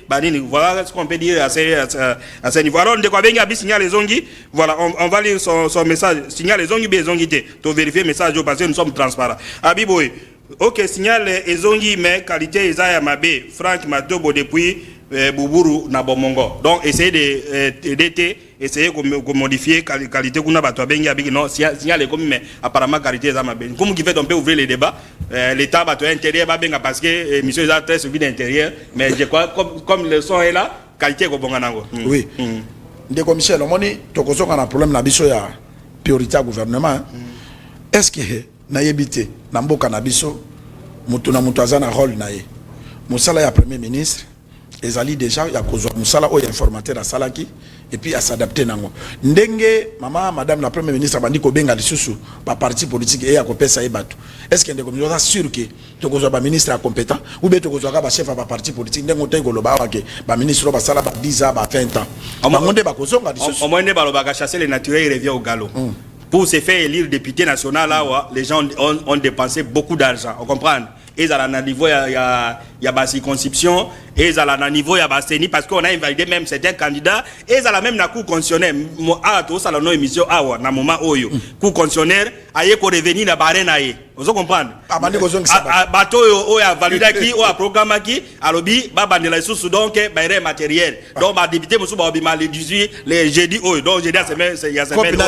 Voilà ce qu'on peut dire à ce niveau. Alors, de quoi bien signaler les ongi. Voilà, on va lire son message. Signaler les ongi, les ongi, tu vérifier le message parce que nous sommes transparents. Abiboy, Ok, signal ezongi mais qualité ezaya mabe. Frank Matobo depuis Bouburu na Bomongo. Donc essayez d'été, essayez de modifier qualité qu'on a battu bengi avec non signal est comme mais apparemment qualité ezaya mabe. Comme qui fait on peut ouvrir les débats. L'état battu intérieur va benga parce que monsieur est très suivi d'intérieur mais je crois comme le son est là, qualité ko bonga nango. Oui. Ndeko Michel, on moni tokozo kana problème na biso ya priorité gouvernement. Est-ce que na yebité na mboka na biso mutu na mutu azana rôle na ye musala ya premier ministre ezali déjà ya kozwa musala o ya informateur asalaki et puis à s'adapter nango ndenge madame la premier ministre bandi ko benga lisusu ba parti politique et ya ko pesa e batu est-ce que ndeko mzoza sûr que tokozwa ba ministre a compétent ou bien tokozwa ka ba chef ba parti politique ndengo te ko loba wa ke ba ministre ba sala ba 10 ans ba 20 ans bangonde ba kozonga lisusu au moins ne ba loba ka chasser les naturels il revient au galop. Pour se faire élire député national, là, les gens ont dépensé beaucoup d'argent. On comprend? Ils ont un niveau, il y a la circonscription, et ils ont un niveau, il y a la CENI, parce qu'on a invalidé même certains candidats, et ils ont même la cour constitutionnelle. Ah, tout ça, la émission, ah, dans le moment où il cour constitutionnelle, aïe, qu'on revenir dans la barène, aïe. Vous comprenez? Ah, bateau, oh, a validé qui, oh, a programmé qui, à l'objet, bah, de la sous donc, bah, il y a matériel. Donc, bah, député, monsieur, bah, les 18, les jeudi, oh, donc, jeudi, c'est, il y a semaine.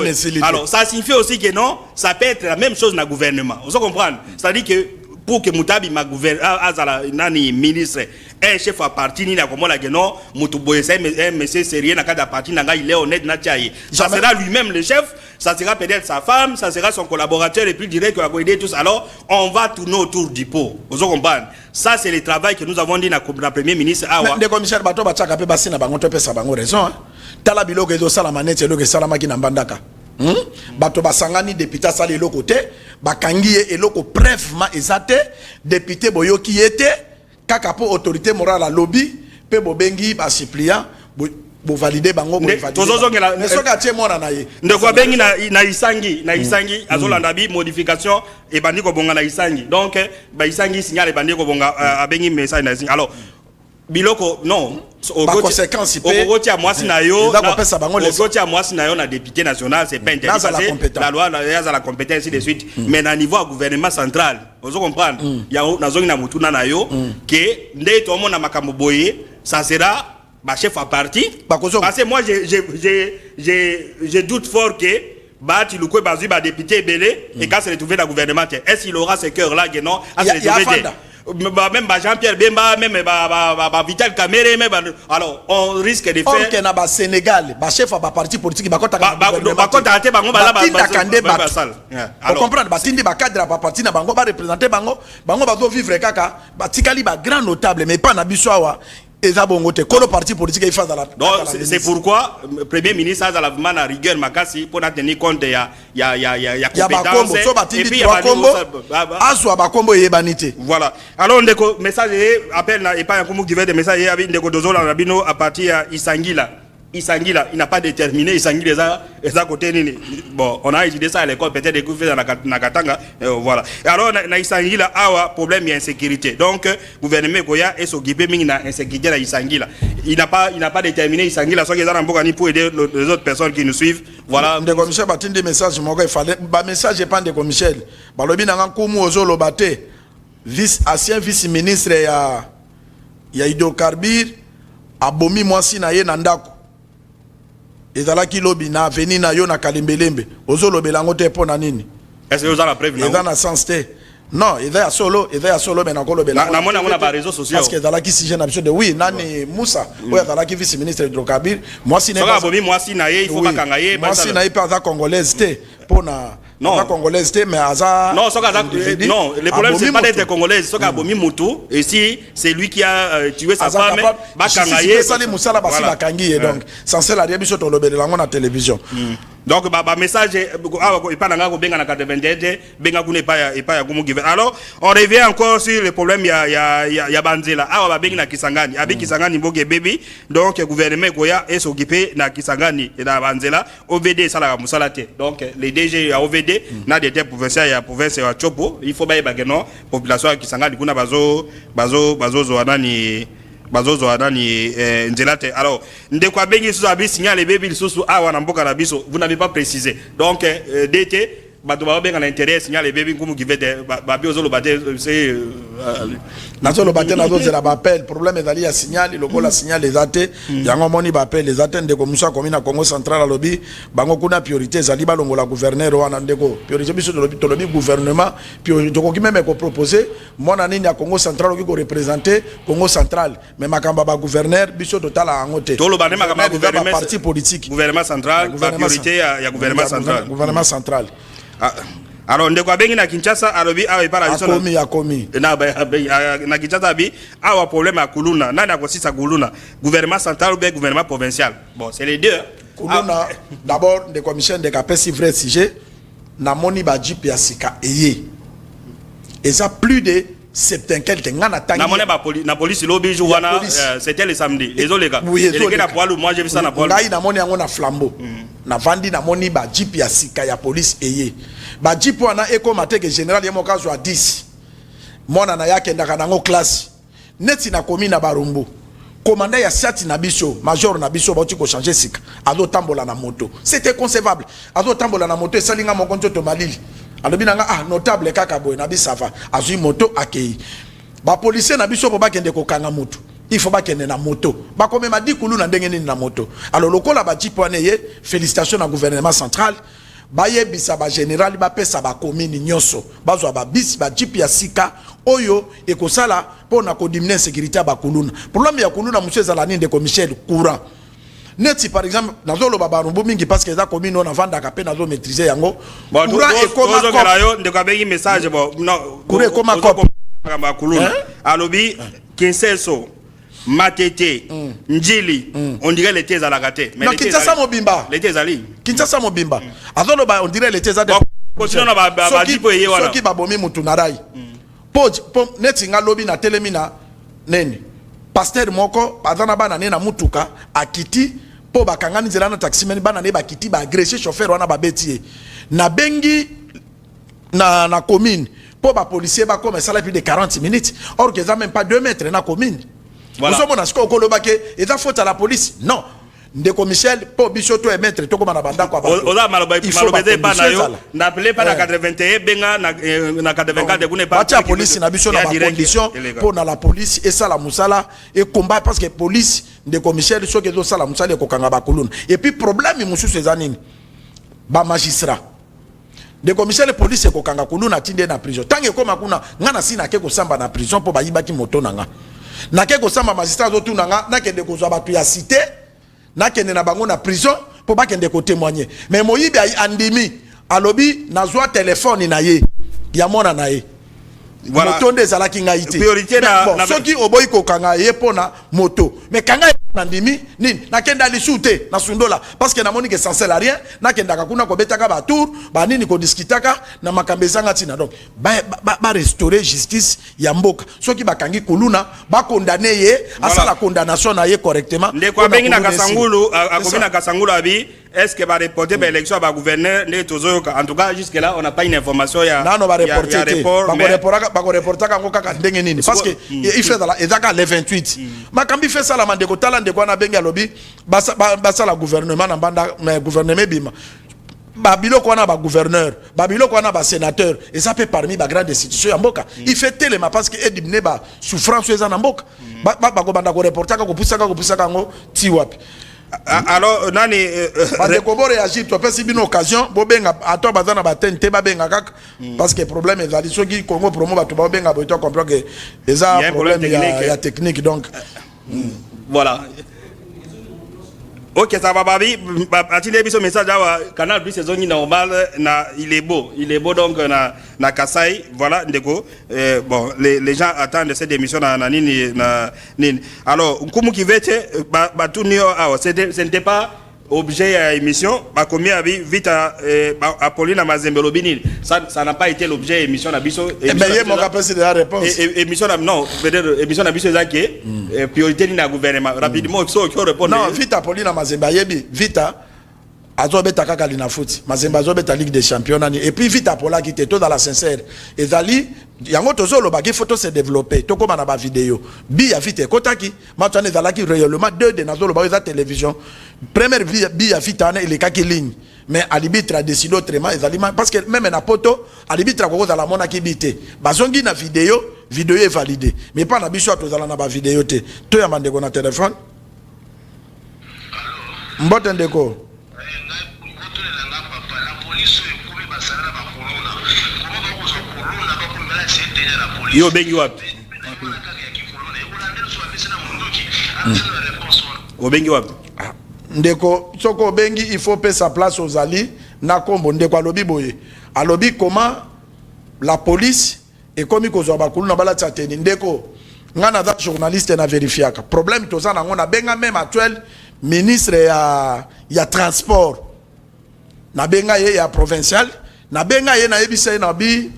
Alors, ça signifie aussi que non, ça peut être la même chose dans le gouvernement. Vous comprenez? C'est-à-dire que, pour que Moutabi ma nani ministre un chef à parti ni na comment la non Moutouboye c'est un monsieur sérieux na cadre parti nanga il est honnête na tchaye ça sera lui-même le chef ça sera peut-être sa femme ça sera son collaborateur et puis direct qui va aider tous alors on va tourner autour du pot vous comprenez ça c'est le travail que nous avons dit na premier ministre awa de commissaire bato ba tchaka pe basina bango to pesa bango raison tala biloko ezo sala manete eloko salama ki na mbandaka bato basangani député sali eloko te bakangi eloko brefement ezate député boyoki yete kaka po autorité morale à lobby pe bobengi ba suppliant bo valider bango bo valider mais soka tie mona na ye ndeko bengi na isangi azolanda bi modification et bandi ko bonga na isangi donc ba isangi signal bandi ko bonga abengi message na isangi alors biloko non aux conséquences au moi sinayo na député national c'est pas interdit la loi a la compétence ainsi de suite mais à niveau gouvernement central vous comprenez il y a nazongi na mutuna na yo que ndé to mona makambo boye ça sera ba chef à parti parce que moi je doute fort que Bati Luko Bazu ba député belé et quand c'est retrouvé dans le gouvernement est-ce qu'il aura ce cœur là que non à se retrouver même Jean-Pierre Bemba même Vital Kamere même alors on risque de faire OK na ba Sénégal ba chef ba parti politique ba kota ate bango ba on comprend ba tindi ba cadre ba parti na bango ba représenter bango ba zo vivre kaka ba tikali ba grand notable mais pas na biso awa ezabongote kolo parti politique il face à la donc c'est pourquoi le premier ministre a la vraiment rigueur makasi pour tenir compte ya compétence et puis ya kombo aswa ba kombo yebanité voilà alors ndeko message appel na et pas comme qui veut des messages avec ndeko dozola na bino à partir ya Isangila, il n'a pas déterminé Isangila les à côté nini. Bon, on a étudié ça à l'école peut-être des coups dans Nakatanga voilà. Alors na Isangila awa problème il y a insécurité. Donc gouvernement Koya est s'occuper mina insécurité na Isangila. Il n'a pas déterminé Isangila soit qu'ils ont beaucoup pour aider les autres personnes qui nous suivent. Voilà. De commissaire batine des messages moi il fallait ba message pas de commissaire. Ba lobi na nkumu ozolo baté ancien vice-ministre ya hydrocarbures abomi mwasi na ye na ndako. Ezalaki lobi na veni na yo na kalembelembe ozolobela ngo te pona nini est-ce que vous avez la preuve non dans sens te non il y a solo mais na kolobela na mona ba réseaux sociaux parce que ezalaki si jeune habitude oui nani Moussa oya ezalaki vice ministre hydrocarbures moi si na ye il faut bakanga ye moi si na ye pas congolaise te pona non congolaise te mais aza non non le problème c'est pas d'être congolaise soka bomi mutu et si c'est lui qui a tué sa femme bakanga ye ça les musala basi bakangi donc censé la biso to lobela ngo na télévision donc ba message et pas nanga ko benga na 92 benga kuna pas ya gumu give alors on revient encore sur le problème ya banzela awa ba bengi na Kisangani abi Kisangani mboke baby donc gouvernement koya est s'occuper na Kisangani et na banzela OVD sala musala te donc les DG ya OVD na des provincial ya province ya Chopo il faut ba bageno population ya Kisangani kuna bazo nzelate alors ndekwa bengi sous abi signal baby sous awa na mboka na biso vous n'avez pas précisé donc DT bato ba benga na intérêt signal et bébé comme qui veut ba bio zolo baté c'est nazo lo baté nazo zela ba appel problème ezali ya signal lokola signal les até yango moni ba appel les até ndeko musa commune na Congo central alobi bango kuna priorité ezali ba longola gouverneur wana ndeko priorité biso to lobi gouvernement puis to ko même ko proposer mona nini ya Congo central qui ko représenter Congo central mais makamba ba gouverneur biso total a ngote to lo ba makamba gouvernement parti politique gouvernement central ba priorité ya gouvernement central gouvernement central. Alors ndeko abengi na Kinshasa alobi awa para biso akomi na Kinshasa bi awa problème à Kuluna nani akosisa Kuluna gouvernement central ou bien gouvernement provincial. Bon c'est les deux. Kuluna d'abord de commission de capacité vrai sujet na moni ba jip ya sika eye et ça plus de 70 quelques ngana tangi na police lobby jouana c'était le samedi les autres les gars et na poilu moi j'ai vu ça na poilu ngai na moni yango na flambeau na vandi na moni ba jip ya sika ya police eye ba jip wana eko mateke général yemo kazo a 10 mona na yake ndaka nango classe neti na komi na barumbu commandant ya siati na biso major na biso ba ko changer sika azo tambola na moto c'était concevable azo tambola na moto esalinga mokonzo to malili alobi nanga notable kaka boy na bisava azui moto akei ba policier na biso po bakende ko kanga moto il faut bakende na moto ba komema dikulu na ndenge nini na moto alors lokola ba jipo aneye félicitations na gouvernement central ba yebisa ba général ba pesa ba commune nyonso bazwa ba bis ba jipo ya sika oyo ekosala pona ko diminuer sécurité ba kuluna problème ya kuluna monsieur Zalani de Michel courant neti par exemple nazolo baba rumbu mingi parce que za commune on vanda ka pe nazo maîtriser yango courant et comment yo ndeko abengi message bon non courant comment kamba kuluna alobi Kinseso Matete Njili on dirait les thèses à la gâté mais Kinshasa mobimba les thèses ali Kinshasa mobimba azolo ba on dirait les thèses de continue na ba jipo yé wana soki babomi mutu narai po neti nga lobi na telemina neni pasteur moko bazana bana ne na mutuka akiti po bakangani nzela na taximeni bana ne bakiti ba agresser chauffeur wana ba beti na bengi na commune po ba policier ba comme ça plus de 40 minutes or que ça même pas 2 mètres na commune voilà nous sommes na sko ko lobake et ça faute à la police non ndeko Michel po biso to emettre to koma na banda kwa ba oza malobeze pa na yo na appelé pa na 81 benga na 84 kuna pas la police na biso na ba condition pour na la police et ça la musala et combat parce que police ndeko Michel so ke zo sala musala ko kanga ba kuluna et puis problème mususu ezanini ba magistrat ndeko Michel police ko kanga kuluna tinde na prison tangi koma kuna ngana sina ke ko samba na prison po ba yibaki moto nanga na ke ko samba magistrat zo tunanga na ke ndeko zo batu ya cité na kende na bango na prison pour pas kende ko témoigner mais moyibi ay andimi alobi nazwa téléphone na ye ya mona na ye voilà moto nde zala ki ngaité priorité na soki oboyi ko kanga ye pona moto mais kanga na ndimi nini na kenda lisute na sundola parce que na moni que ça sert à rien na kenda ka kuna ko betaka ba tour ba nini ko discutaka na makambezanga tina donc ba restaurer justice ya mboka soki bakangi kuluna ba condamner ye asa la condamnation na ye correctement ndeko abengi na Kasangulu akomi na Kasangulu abi est-ce que va reporter ba élection ba gouverneur ne tozoyoka en tout cas jusque là on n'a pas une information ya non va reporter ba ko reporter ka ngoka ndenge nini parce que il fait dans la ezaka le 28 makambi fait ça la mandeko tala ndeko na benga lobi basa la gouvernement na banda gouvernement bima babiloko wana ba gouverneur babiloko wana ba sénateur et ça peut parmi ba grande institution ya mboka il fait tellement parce que edibne ba souffrance eza na mboka ba ko banda ko reporter ka ko pusaka ngo ti wapi alors nani de ko réagir to pesi bino occasion bo benga ato bazana ba tente ba benga kaka parce que problème ezali soki Congo promo ba to ba benga bo to comprendre que eza problème ya technique donc voilà. Ok, ça va, babi. Atile biso message à Canal Plus saison normale na il est beau donc na Kasai voilà ndeko bon les gens attendent cette émission na nini na nini alors comme qui vete ba tout nio ce n'était pas objet à émission ba combien abi vite à Pauline Mazembe lobini ça n'a pas été l'objet émission na biso et ben mon capacité de la réponse émission non peut-être émission na biso zaki priorité ni na gouvernement rapidement so qui répondre non vite à Pauline Mazembe yebi vite azobeta kaka lina foot Mazembe azobeta Ligue des Champions et puis vite apola qui était tout dans la sincère ezali yango tozolo ba ki photo se développer to koma na ba vidéo bi ya vite kotaki match ane ezalaki réellement 2 de nazolo ba eza télévision première bi ya vite ane il kaki ligne mais arbitre a décidé autrement ezali parce que même na poto arbitre a koza la mona ki bité bazongi na vidéo est validée mais pas na biso tozala na ba vidéo te to ya mandeko na téléphone mbote ndeko Yo bengi wapi? Obengi wapi? Ndeko soko obengi il faut payer sa place aux alliés na kombo ndeko alobi boye. Alobi comment la police et comme ko zo bakulu na bala tsateni ndeko ngana za journaliste na vérifiaka. Problème toza na ngona benga même actuel ministre ya transport. Na benga ye ya provincial, na benga ye na ebisa na bi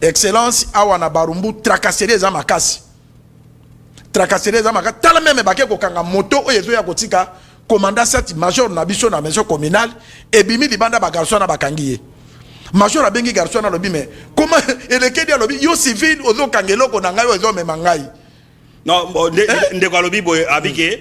excellence awa na barumbu tracasserie za makasi tala même bake ko kanga moto oyezo ya kotika commandant set major na biso na maison communale et bimi libanda ba garçon na bakangiye major abengi garçon na lobi mais comment elekedi lobi yo civil ozo kangelo ko na ngai ozo mema ngai non ndeko alobi boye abike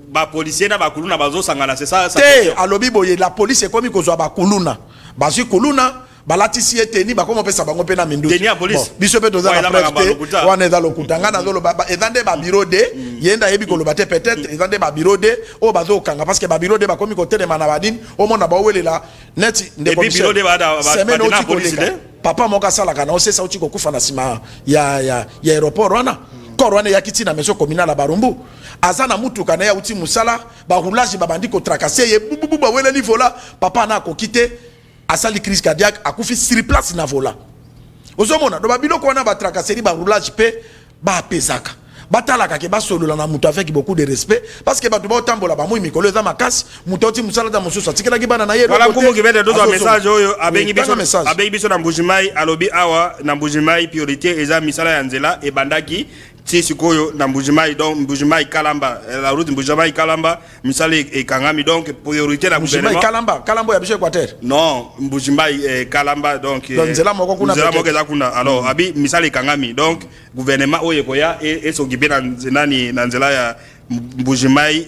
ba policier na bakulu na bazo sangana c'est ça te alobi boye la police est comme ko zo bakuluna bazi kuluna balatisi eteni bakoma pesa bango pena mindu teni ya police biso pe toza na presse wana eza lokutanga na zolo ezande ba bureau de yenda yebi ko lobate peut-être ezande ba bureau de o bazo kanga parce que ba bureau de bakomi ko telema na badini o mona ba welela net de bureau de ba na police de papa moka sala kana o sesa uti ko kufa na sima ya aéroport wana korwane ya kiti na maison communale barumbu azana mutu kana ya uti musala ba roulage babandi ko tracasser ye bubu ba wele niveau là papa na ko quitter asali crise cardiaque akufi sur place na vola ozomona do babilo ko na ba tracasserie ba roulage pe ba pesaka batalaka ke basolola na mutu avec beaucoup de respect parce que batu ba tambola ba moi mikolo za makasi mutu oti musala za mususu atikela ki bana na yero voilà comme kivete d'autres messages oyo abengi biso na Mbujimai alobi awa na Mbujimai priorité eza misala ya nzela e bandaki ti sikoyo na Mbujimai donc Mbujimai Kalamba la route Mbujimai Kalamba misale e kangami donc priorité na gouvernement Kalamba ya biche Équateur non Mbujimai Kalamba donc nzela moko kuna alors abi misale kangami donc gouvernement oyo koya et s'occuper na nzela ya Mbujimai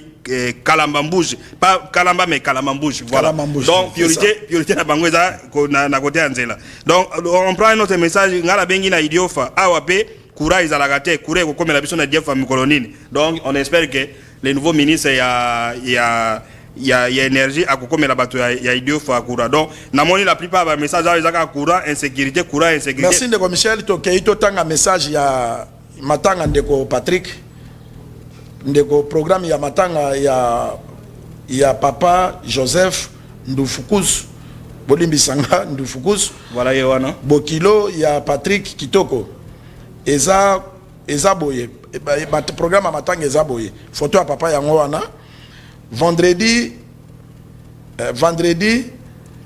Kalamba Mbouj pas Kalamba mais Kalamba Mbouj voilà donc priorité na bango eza na côté ya nzela donc on prend un autre message ngala bengi na idiofa awape Koura izalagate Koura ko comme la biso na diefa mikolonini donc on espère que les nouveaux ministres ya énergie à comme la bateau ya idiofa Koura donc namoni la plupart ba message ezaka Koura insécurité merci ndeko Michel to keito tanga message ya matanga ndeko Patrick ndeko programme ya matanga ya papa Joseph Ndufukus Bolimbisanga Ndufukus voilà yewana bokilo ya Patrick Kitoko eza boye programme matanga eza boye photo ya papa yango wana vendredi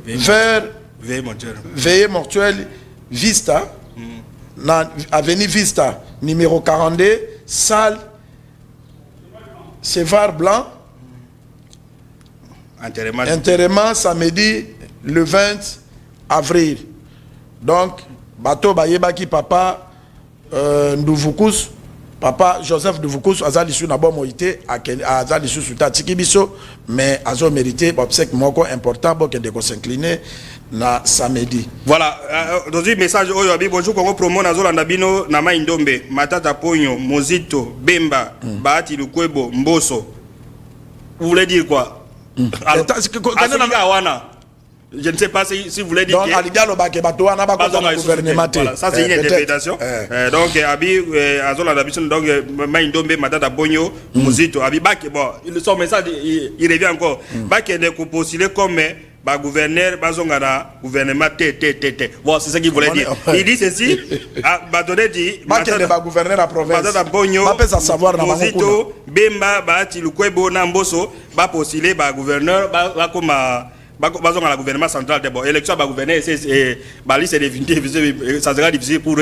vers veillée mortuelle Vista na avenue Vista numéro 42 salle Sévar Blanc enterrement samedi le 20 avril donc bateau bayebaki papa Ndufukus papa Joseph Ndufukus azali sou na bon moité azali sou suta tikibiso mais azo mérité obsèque moko important pour que de s'incliner na samedi voilà deuxième message oyo abi bonjour Congo promo na zolanda bino na Maindombe Matata Ponyo Mozito Bemba Bahati Lukwebo Mboso vous voulez dire quoi je ne sais pas si vous voulez dire donc aligalo ba ke bato wana ba ko na gouvernement voilà ça c'est une interprétation donc abi azola la biso donc Maindombe Matata Ponyo Mozito abi ba ke bon son message il revient encore ba ke ne ko postuler comme ba gouverneur bazonga na gouvernement t bon c'est ce qu'il voulait dire il dit ceci ba donner dit ba gouverneur à province Matata Ponyo ba pesa savoir na Mozito Bemba Bahati Lukwebo na Mboso ba postuler ba gouverneur ba comme bazonga la gouvernement central d'abord élection ba gouverneur c'est ba liste définitive ça sera difficile pour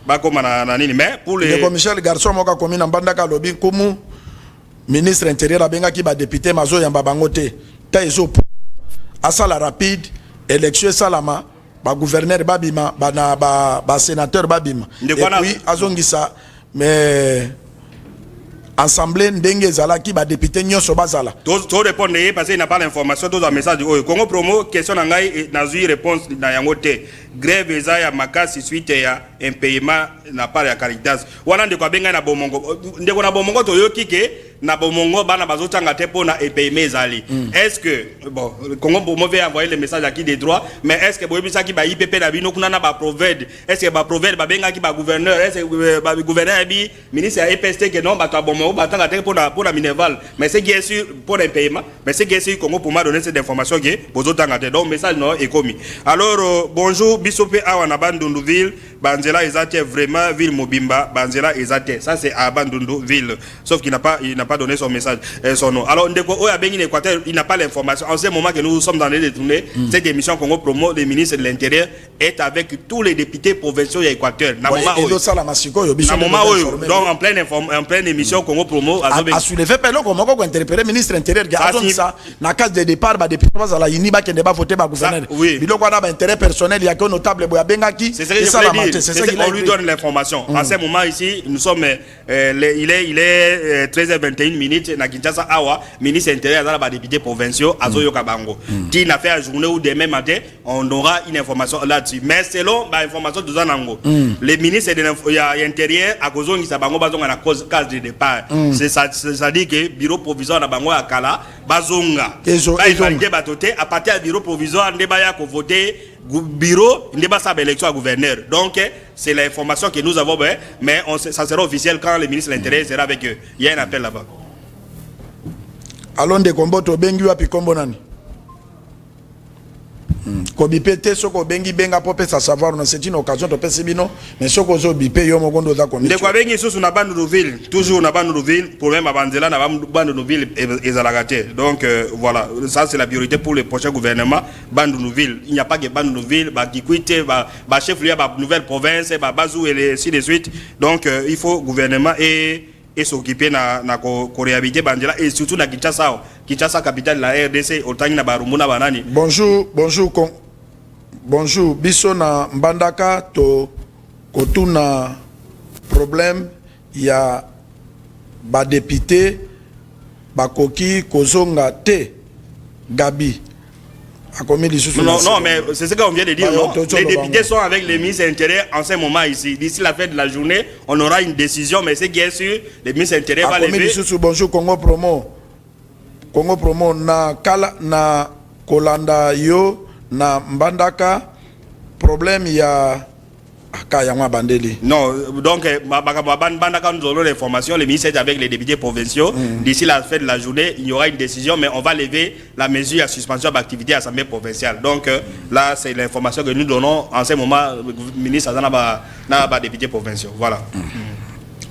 ba comme na nini mais pour les Michel Garçon moka commune mbandaka lobi kumu ministre intérieur abenga ki ba député mazo yamba bango te ta ezo asala rapide élection salama ba gouverneur babima ba sénateur babima et puis azongisa mais assemblée ndenge ezalaki ba député nyonso bazala to répondre parce qu'il n'a pas l'information tout un message oh Congo promo question na ngai nazui réponse na yango te grève eza ya makasi suite ya impayement na part ya Caritas wana ndeko benga na bomongo ndeko na bomongo to yoki ke na bomongo bana bazotanga te pona impayement ezali est-ce que bon Congo promo veut envoyer le message à qui des droits mais est-ce que boyebisa ki ba IPP na bino kuna na ba proved est-ce que ba proved ba benga ki ba gouverneur est-ce que ba gouverneur bi ministre ya EPST que non ba to bomongo batanga te pona Minerval mais c'est qui est sûr pour un paiement mais c'est qui est sûr Congo pour m'a donner cette information que bozotanga te donc message non est commis alors bonjour bisope awa na Bandunduville Banzela ezate vraiment ville Mobimba Banzela ezate ça c'est à Bandunduville sauf qu'il n'a pas donné son message son nom alors ndeko oya bengi l'Équateur il n'a pas l'information en ce moment que nous sommes dans les détournés cette émission Congo Promo le ministre de l'Intérieur est avec tous les députés provinciaux de l'Équateur na moment donc en pleine émission Congo Promo a soulevé pelo comme ko interpréter ministre intérieur ga ça na case de départ ba député bazala yini ba kende ba voter ba gouverneur biloko na ba intérêt personnel ya ko notable boya bengaki c'est ça qu'on lui donne l'information en ce moment ici nous sommes il est 13h21 minutes na Kinshasa awa ministre intérieur za ba député provinciaux azoyo kabango ti na fait la journée ou demain matin on aura une information là-dessus mais selon ba information de zanango le ministre de l'intérieur a kozongi sa bango bazonga na case de départ c'est ça dit que bureau provisoire na bango ya kala bazonga ba validé batoté à partir du bureau provisoire ndeba ya ko voter bureau ndeba sa élection à gouverneur donc c'est l'information que nous avons mais ça sera officiel quand le ministre de l'Intérieur sera avec eux il y a un appel là-bas allons de combo to bengi wapi kombo nani Kobipete soko bengi benga pope sa savoir non c'est une occasion de pesi bino mais soko zo bipé yo mokondo za komi. De kwa bengi susu na Bandunduville toujours na Bandunduville problème à Banzela na Bandunduville ezalagate donc voilà ça c'est la priorité pour le prochain gouvernement Bandunduville il n'y a pas que Bandunduville ba Kikwite ba chef lieu ba nouvelle province ba Bazou et ainsi de suite donc il faut gouvernement et s'occuper na réhabiliter Banzela et surtout na Kinshasa capitale la RDC autant na barumuna banani. Bonjour biso na Mbandaka to kotuna problème ya ba député bakoki kozonga te Gabi. Non, mais c'est ce qu'on vient de dire. Non? Les députés sont avec les ministres intérieurs en ce moment ici. D'ici la fin de la journée, on aura une décision, mais c'est bien sûr, les ministres intérieurs vont lever. Bonjour Congo Promo na kala na kolanda yo na Mbandaka problème ya non, donc Bandaka nous aurons l'information, les ministres avec les députés provinciaux. D'ici la fin de la journée, il y aura une décision, mais on va lever la mesure à suspension d'activité à l'Assemblée provinciale. Donc là, c'est l'information que nous donnons en ce moment, le ministre n'a députés provinciaux. Voilà.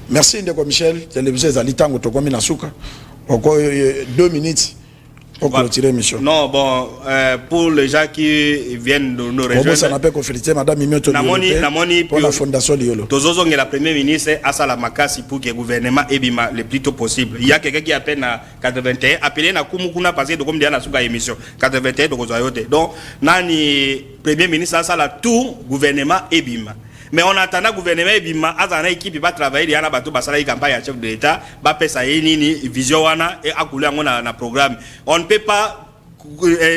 Merci Ndeko Michel, télévision Zalitango Tokomi Nasuka. Encore 2 minutes. Pour clôturer l'émission. Non, bon, pour les gens qui viennent de nous rejoindre. Ça n'a pas conférité, Madame Mimioto pour la Fondation Liolo. Tozozo est la première ministre à Salamakasi pour que le gouvernement ébima le plus tôt possible. Il y a quelqu'un qui appelle à 81, appelé à Kumukuna passé de comme Diana Suga émission. 81 de Gozayote. Donc, Nani, premier ministre à Sala, tout gouvernement ébima. Mais on attend le gouvernement et bima azana équipe va travailler il y a na bato basala campagne à chef de l'état ba pesa ni vision wana et akula ngona na programme on ne peut pas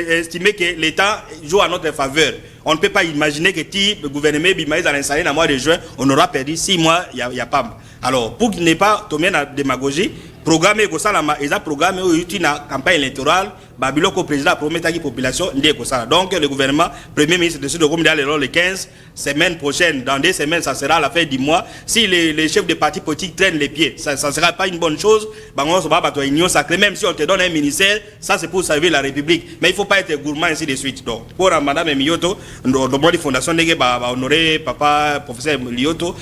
estimer que l'état joue à notre faveur on ne peut pas imaginer que si le gouvernement bima ils allaient installer dans le mois de juin on aura perdu 6 mois il y a pas alors pour qu'il n'ait pas tomber dans la démagogie programme ko salama eza programme une campagne électorale babiloko président promet à la population ndeko sala donc le gouvernement premier ministre décide de comme le 15 semaine prochaine dans 2 semaines ça sera à la fin du mois si les chefs de partis politiques traînent les pieds ça sera pas une bonne chose bango ba bato union sacrée même si on te donne un ministère ça c'est pour servir la République mais il faut pas être gourmand ainsi de suite donc pour madame Mioto dans la fondation ndenge ba honorer papa professeur Liolo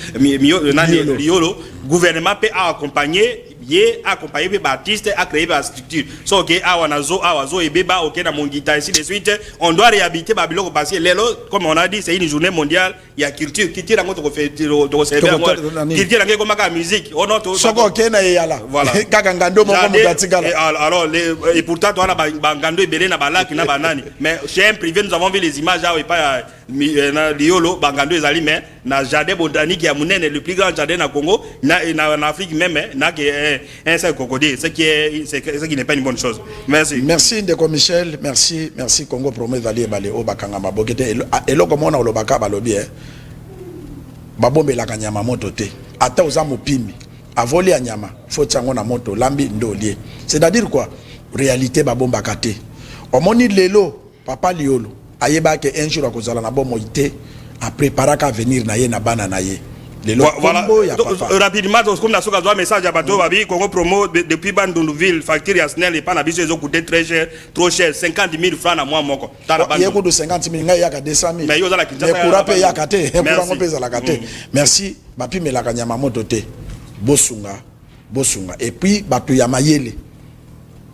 gouvernement peut accompagner yé accompagné par artiste à créer par structure so ok awazo et beba ok na mon guitare ainsi de suite on doit réhabiliter Babylone parce que lelo comme on a dit c'est une journée mondiale il y a culture rango to fait to célébrer culture rango comme la musique on a to soko ok na yala voilà kaka ngando moko mudatikala alors et pourtant toi na ngando ebele na balaki na banani mais chez un privé nous avons vu les images là et pas na liolo bangando ezali mais na jardin botanique ya munene le plus grand jardin na Congo en Afrique même na un seul crocodile ce qui n'est pas une bonne chose. Merci Ndeko Michel, merci Congo Promet Valier Balé o bakanga mabokete eloko mona olobaka balobi babombe la kanyama moto te ata oza mopimi avoli ya nyama faut tiango na moto lambi ndolie c'est-à-dire quoi réalité babomba kate omoni lelo papa liolo ayeba ke un jour akozala na bomo ité a préparer qu'à venir na ye na bana na ye. Voilà. Rapidement, comme la soka message à bateau babi Congo Promo depuis Bandundouville facture ya SNEL et pas na biso coûté très cher, trop cher 50 000 francs na mois moko. Il y a coût de 50 000 ngai ya ka 200 000. Mais courant pe ya kate, courant pe za la kate. Merci bapi me la kanyama moto te. Bosunga et puis batu ya mayele.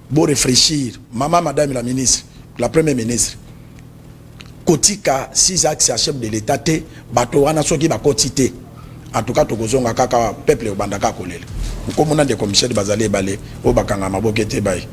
Bo réfléchir, maman madame la ministre, la première ministre. Kotika 6 axes à chef de l'état te bato wana soki ba kotité. En tout cas tokozonga kaka peuple obandaka kolele. Ko mona de commissaire bazali balé o bakanga mabokete bay.